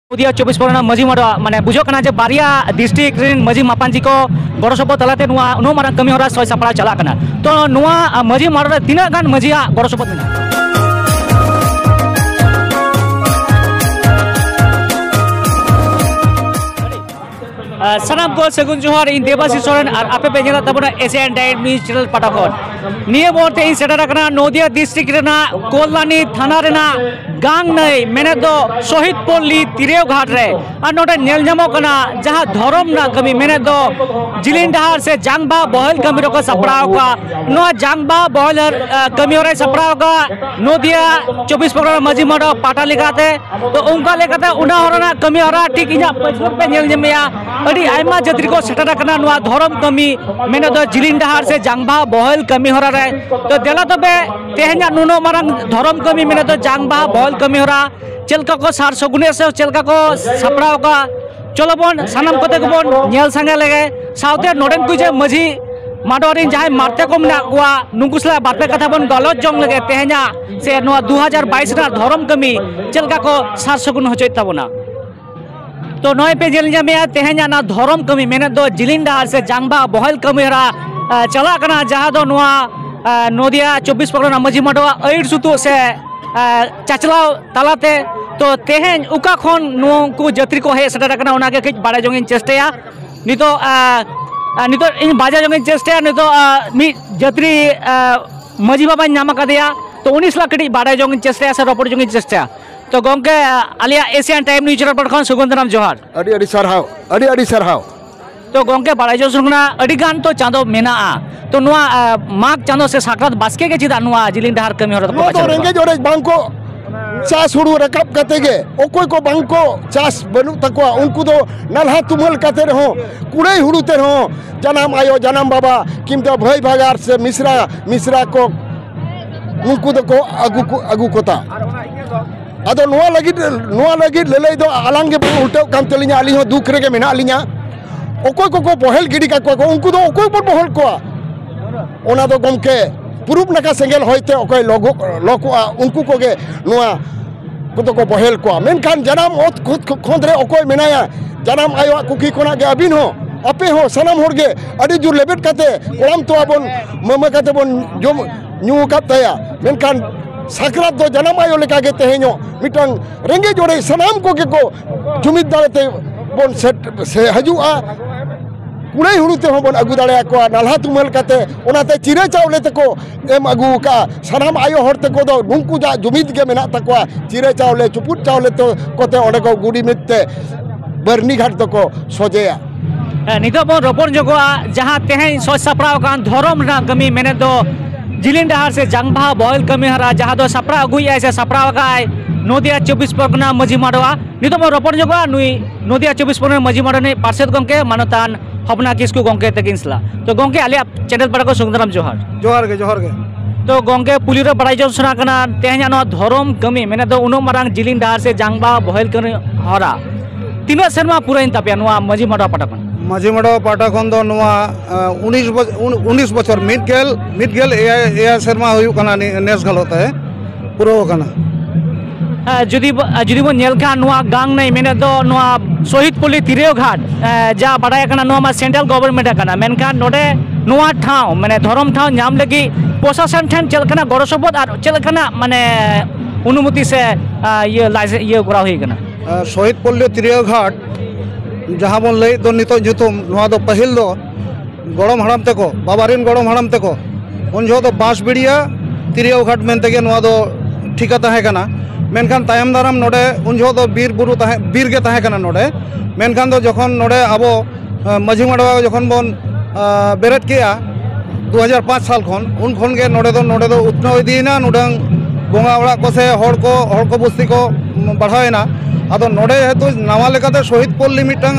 नदिया 24 परगना मजी माडवा माने बुझोकना जे बारिया district rain मजी मापांजी को गड़ो सपो तलाते नुआ उनो मारंग कमी होरा सय सापड़ा चला कना तो नुआ मजी माडवा तीना गान मजिया गड़ो सपो मेना सनाम को सगुन जोहार इन देवासी सोरेन और आपे पे जेला तबना एशियन टाइम न्यूज चैनल पटाखोन निये बोलते इन सेटर रखना नदिया डिस्ट्रिक्ट रेना कोललानी थाना रेना गांग नई मेने दो शहीद पल्ली तिरेव घाट रे और नोटे नेल जामो कना जहां धर्म ना कमी मेने दो जिलिन डहार से जांगबा बहल कमी रो को सपड़ाव का नो जांगबा बहल कमी रे सपड़ाव का नदिया 24 परगना मजी माडो पाटा लिखाते तो उनका लेकाते उना होरना कमी होरा ठीक इना पछुर पे नेल जमेया अड़ी आयमा जत्री को सेटर कना नुआ धर्म कमी मेने दो जिलिन डहार से जांगबा बहल कमी होरा रे तो देला तबे तेहना नुनो मारंग धर्म कमी मेने दो जांगबा बहल कमी होरा चलका को सार सगुने से चलका को सपड़ाव का चलो बन सानाम कते को बन नेल संगे लगे साउते नोडेन कुजे मजी माडोरिन जहां मारते को मेना कुआ नुकुसला बारपे कथा बन गलत जंग लगे तेहना से नुआ 2022 रा धर्म कमी चलका को सार सगुन होचै ताबोना तो नय पे जेल जामिया तेहना ना धर्म कमी मेने दो जिलिन डहार से जांगबा बहल कमी होरा चला कना जहां दो नुआ नदिया 24 परगना मजी माडवा ऐड सुतु से चाचलाव तालाते तो तेहेन उका खन नुकु जत्री को हे सेटर कना उना के कई बारे जोंगिन चेष्टया नितो नितो इन बाजा जोंगिन चेष्टया नितो मी जत्री मजी बाबा नाम कदिया तो 19 लाख कटी बारे जोंगिन चेष्टया से रोपड़ जोंगिन चेष्टया तो गोंके आलिया एशियन टाइम न्यूज पर खन सुगंधराम जोहार अडी सरहाव तो गोंके बारे जो सुगना अडी गान तो चांदो मेना तो नुआ माग चांदो से साकरात बास्के के चिदा नुआ जिलिन डहार कमी होरा तो रेंगे जोरे बांको चास हुड़ू रकब कते गे ओकोय को बांको चास बनु तकवा उनको तो नलहा तुमल कते रहो कुड़े हुड़ू ते रहो जनाम आयो जनाम बाबा किम तो भई भागार से मिश्रा को उनको तो को अगु कोता अदो नुआ लगी लेले दो आलांगे उल्टे काम तलिया आली हो दुख रेगे मेना आलिया ओकोय को बहल गिडी का को उनको तो ओकोय पर बहल को ओना दो गमके पुरुब नका सेंगेल होइते ओकोय लोकोआ उनको कोगे नुआ को को बहल को मेनखान जनाम ओत खोंद रे ओकोय मेनाया जनाम आयो कुकी कोना गे अबिन हो अपे हो सनम होरगे अडी जुर लेबेट काते कोलाम तो आबन मम काते बन जोम न्यू कातया मेनखान साकरात दो जनाम आयो लेका गे तेहेño मिटन रेंगे जोड़े सनाम को के को जुमिद दाते बन से हजुआ कुड़े हुड़ूते हो बन अगु दाड़े को नालहा तुमल काते ओनाते चिरे चावले तको एम अगु का सनाम आयो हरते को दो नुंकु जा जुमिद के मेना तको चिरे चावले चुपुट चावले तो कोते ओडे को गुडी मिते बरनी घाट तको सोजेया नितो बन रोपन जगोआ जहां तेहे सो सपराव कान धरम ना कमी मेने दो जिलिन डहार से जांगबा बहल कमी हरा जहां दो सपरा अगुया से सपराव काय नदिया 24 परगना मजी माडवा नितो बन रोपन जगोआ नुई नदिया 24 परगना मजी माडने पार्षद गंके मानतान हबना किसकु गंके तकिनसला तो गंके आलिया चैनल पर को सुगंधराम जोहार गे तो गंके पुली रे बड़ाई जो सुना कना तेहना नो धरम कमी मेने दो उनो मारंग जिलिन डहार से जांगबा बहल कमी हरा तीना शर्मा पूरा इन तापिया नुआ मजी माडवा पाटाखन दो नुआ 19 बछर मिडगेल एया शर्मा हुयु कना नेस गलत है पूरा कना जुदी बन नेलका नुआ गांग नहीं मेने दो नुआ शहीद पल्ली तिरेव घाट जा बड़ाय कना नुआ मा सेंट्रल गवर्नमेंट कना मेनखान नोडे नुआ ठाव माने धरम ठाव नाम लगी प्रशासन ठेन चलकना गड़ो सबद और चलकना माने अनुमति से ये लाइसेंस ये करा हुई कना शहीद पल्ली तिरेव घाट जहाँ बन लई दो नितो जुतुम नुआ दो पहिल दो गड़म हड़म तको बाबारिन गड़म हड़म तको उन जो दो बांस बिड़िया तिरेव घाट मेनते गे नुआ दो ठिका ताहे कना मेनखान तायम दाराम नोडे उन जो दो बीर गे ताहे कना नोडे मेनखान दो जखन नोडे आबो मजी माडवा जखन बन बेरेट किया 2005 साल खन उन खन गे नोडे दो उत्नो इदीना नोडंग बोंगा ओड़ा को से हड़ को बस्ती को बढ़ावेना अदो नोडे हेतु नवा लेकाते शहीद पल्ली मिटंग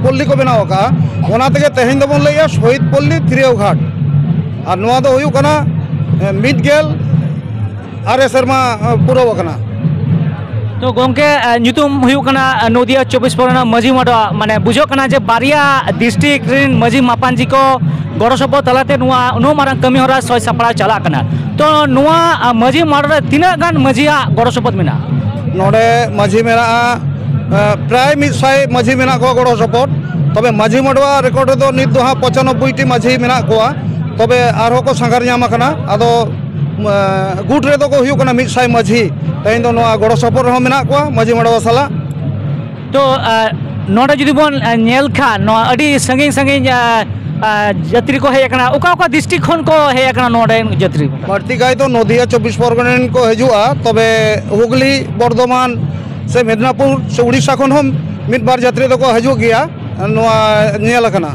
पल्ली को बनाव का ओना तेगे तेहेन दो बन लैया शहीद पल्ली तिरेव घाट और नुआ दो हुयु कना मिडगेल आरे शर्मा पूरा वकना तो गंके नुतुम हुयु कना नदिया 24 परगना मजी माडवा माने बुझो कना जे बारिया डिस्ट्रिक्ट रेन मजी मापांजी को गड़ो सपो तलाते नुआ उनो मारंग कमी होरा सय सपड़ा चला कना तो नुआ मजी माडवा तीना गान मजिया गड़ो सपत मेना नोडे मजी मेरा प्राय 100 माझी मेना को गड़ो सपोर्ट तबे माझी मडवा रेकॉर्ड रे दो नित दो हाँ 95 टी माझी मेना को तबे आरो को संगार नाम कना आदो गुट रे दो को हुयो कना 100 माझी तेन दो नोआ गड़ो सपोर्ट हो मेना को माझी मडवा साला तो नोडा जुदी बोन नेल खान नो अडी संगिंग संगिंग जात्री को है एकना ओका ओका डिस्ट्रिक्ट खन को है एकना नोडे जात्री बढ़ती गाय तो नदिया 24 परगना को हजुआ तबे हुगली बर्धमान से मेदिनीपुर से उड़ीसा खन हम मिद बार जात्री तो को हजु गया नोआ नेल कना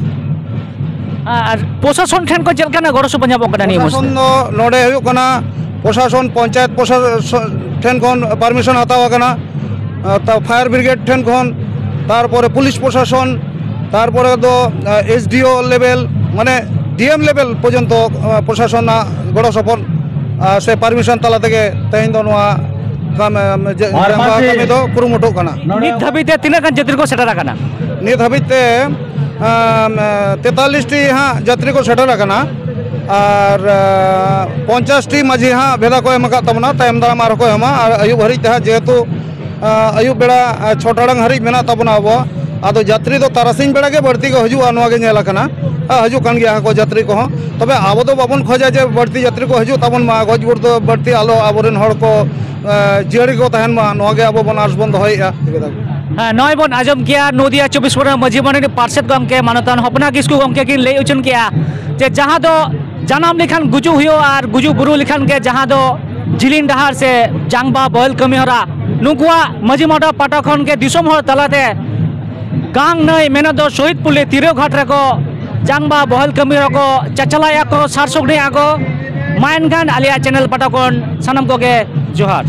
प्रशासन ठन को चलकना गड़ो सो पंजाब कना नि प्रशासन नोडे हुयो कना प्रशासन पंचायत प्रशासन ठन खन परमिशन हतावा कना फायर ब्रिगेड ठन खन तारपरे पुलिस प्रशासन तारपरे दो एसडीओ लेवल माने डीएम लेवल पर्यंत प्रशासन गड़ो सपोर्ट से परमिशन तला तेगे तेन दो नोआ काम दो कुरुमुटो कना नित धाबिते तिना गान जात्री को सेटर कना नित धाबिते 43 टी हाँ जात्री को सेटर कना और 50 टी माझी हाँ भेदा को एमका तमना तायम दाम आर को एमा आयु भरी तहा जेहेतु आयुब बेड़ा 6 टाड़ांग हरी मेना तबना अब आदो जात्री तो तारासिंग बेड़ा के बढ़ती को हजुआ नोआ के नेला कना हजु कान गया को जात्री को तबे आबो तो बाबन खोजा जे बढ़ती जात्री को हजु तबन मा गजबुर तो बढ़ती आलो आबोरेन हड़ को जियारी को तहन मा नोआ के आबो बनास बंद होइया नय बन आजम किया नदिया 24 परगना माझी माने पार्षद गमके मानतान हपना किसकु गमके किन ले उचन किया जे जहां दो जानाम लिखान गुजु हुयो और गुजु बुरु लिखान के जहां दो जिलिन डहार से जांगबा बहल कमी हरा नुकुआ माझी माडा पाटाखन के दिसम हर तलाते गांग नय मेना दो शहीद पुले तिरो घाट रको जांगबा बहल कमी रको चचलाया को सारसोगने आगो मायन गान आलिया चैनल पाटाखन सनम को के जोहार।